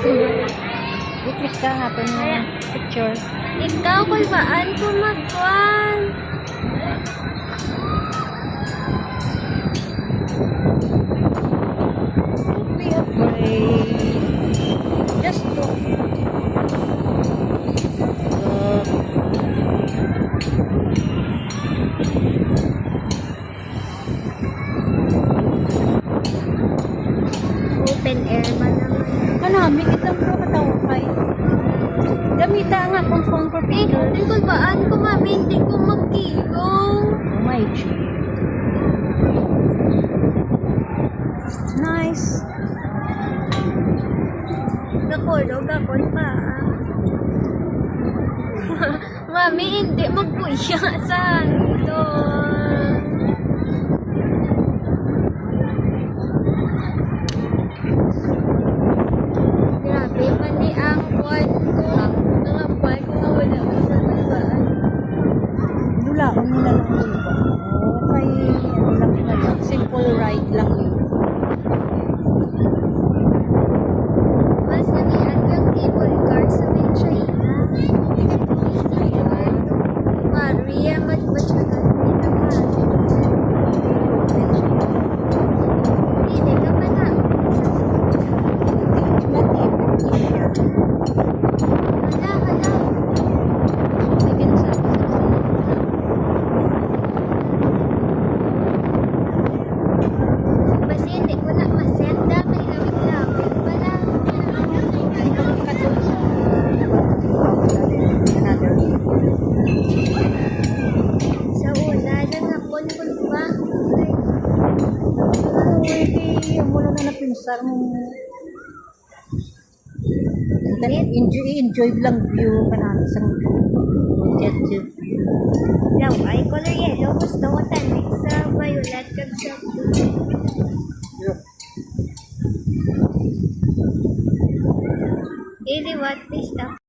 I-click ka nga ito ng picture. Ikaw, kung baan ko magkuhan. Don't be afraid. Just look. Open air man naman. Kanami, kitang bro katawakay. Gamita nga kung phone for pictures. Hindi ko baan ko mami, hindi ko magkilong. Oh my G. Nice. Nakulog ako pa. Mami, hindi magpuya sa hangdon. Grabe, mani ang buwan ko. Mga buwan ko nga wala ko sa nabaan. Dulaan mo na lang yun ba? Okay, ano lang na lang. Simple ride lang yun. Mas namian yung cable car sa may China. Maria, matmatsagan dito ka. Hindi ka pa na. Hala. Sige na sa Basta hindi ko na masenda. May lawit-lawit pala. Sa una, nangapon ko ba? Ang mula na napinsar mo. Enjoy lang view ka namin sa jet view. Daw ay color yellow. Gusto ko tanik sa violet kag sa blue. Ili what please stop.